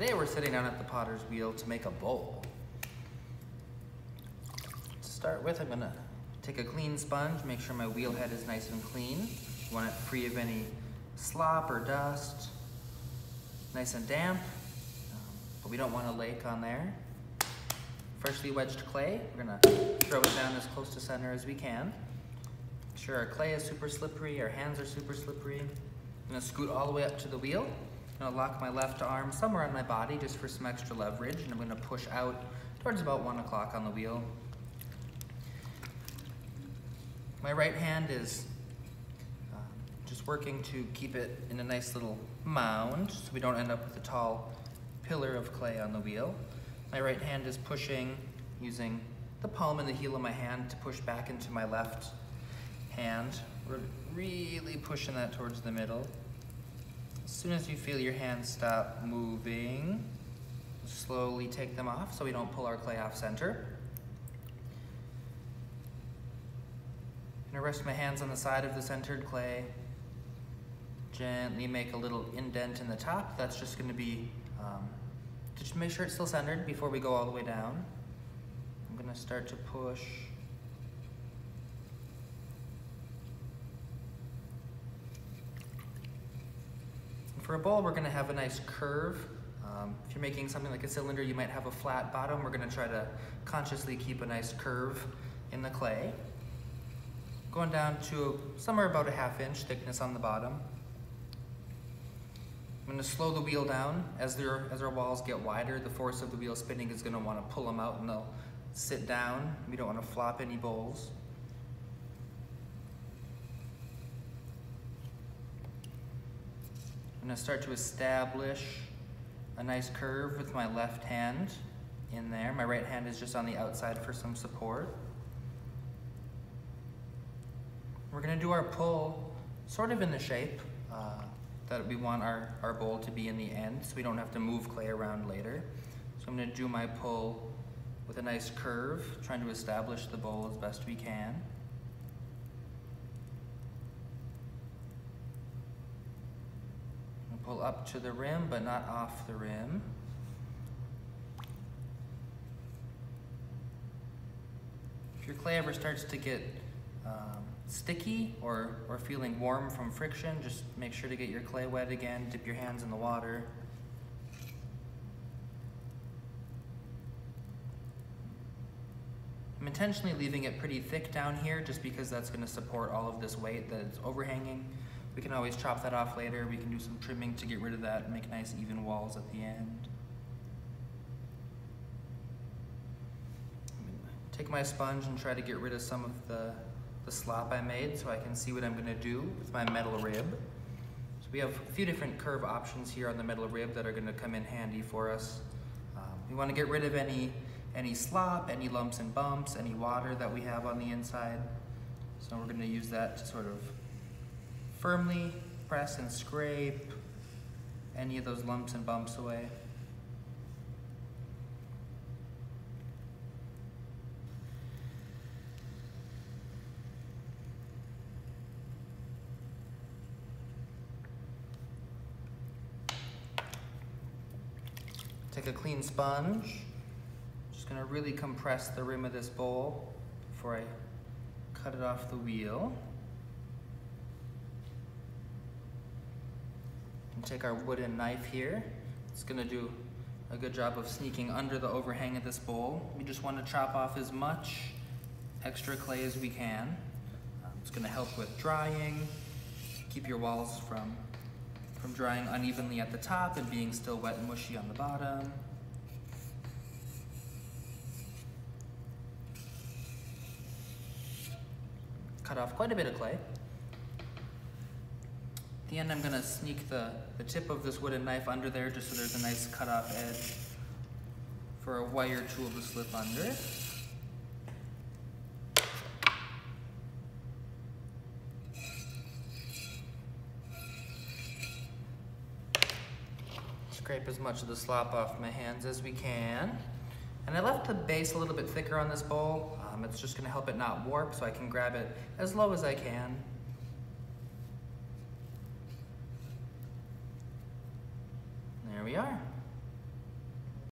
Today we're sitting down at the potter's wheel to make a bowl. To start with, I'm gonna take a clean sponge, make sure my wheel head is nice and clean. You want it free of any slop or dust, nice and damp, but we don't want a lake on there. Freshly wedged clay, we're gonna throw it down as close to center as we can. Make sure our clay is super slippery, our hands are super slippery. I'm gonna scoot all the way up to the wheel. I'm gonna lock my left arm somewhere on my body just for some extra leverage, and I'm gonna push out towards about 1 o'clock on the wheel. My right hand is just working to keep it in a nice little mound so we don't end up with a tall pillar of clay on the wheel. My right hand is pushing using the palm and the heel of my hand to push back into my left hand. We're really pushing that towards the middle. As soon as you feel your hands stop moving, slowly take them off so we don't pull our clay off center. I'm gonna rest my hands on the side of the centered clay. Gently make a little indent in the top. That's just gonna be to just make sure it's still centered before we go all the way down. I'm gonna start to push. For a bowl, we're gonna have a nice curve. If you're making something like a cylinder, you might have a flat bottom. We're gonna try to consciously keep a nice curve in the clay. Going down to somewhere about a 1/2 inch thickness on the bottom. I'm gonna slow the wheel down. As our walls get wider, the force of the wheel spinning is gonna wanna pull them out and they'll sit down. We don't wanna flop any bowls. I'm gonna start to establish a nice curve with my left hand in there. My right hand is just on the outside for some support. We're gonna do our pull sort of in the shape that we want our bowl to be in the end, so we don't have to move clay around later. So I'm gonna do my pull with a nice curve, trying to establish the bowl as best we can. Pull up to the rim, but not off the rim. If your clay ever starts to get sticky or feeling warm from friction, just make sure to get your clay wet again, dip your hands in the water. I'm intentionally leaving it pretty thick down here just because that's going to support all of this weight that's overhanging. We can always chop that off later. We can do some trimming to get rid of that and make nice even walls at the end. Take my sponge and try to get rid of some of the slop I made so I can see what I'm gonna do with my metal rib. So we have a few different curve options here on the metal rib that are gonna come in handy for us. We wanna get rid of any slop, any lumps and bumps, any water that we have on the inside. So we're gonna use that to sort of firmly press and scrape any of those lumps and bumps away. Take a clean sponge. Just gonna really compress the rim of this bowl before I cut it off the wheel. And take our wooden knife here. It's gonna do a good job of sneaking under the overhang of this bowl. We just want to chop off as much extra clay as we can. It's gonna help with drying, keep your walls from drying unevenly at the top and being still wet and mushy on the bottom. Cut off quite a bit of clay. At the end, I'm gonna sneak the tip of this wooden knife under there just so there's a nice cut-off edge for a wire tool to slip under. Scrape as much of the slop off my hands as we can. And I left the base a little bit thicker on this bowl. It's just gonna help it not warp so I can grab it as low as I can. There we are.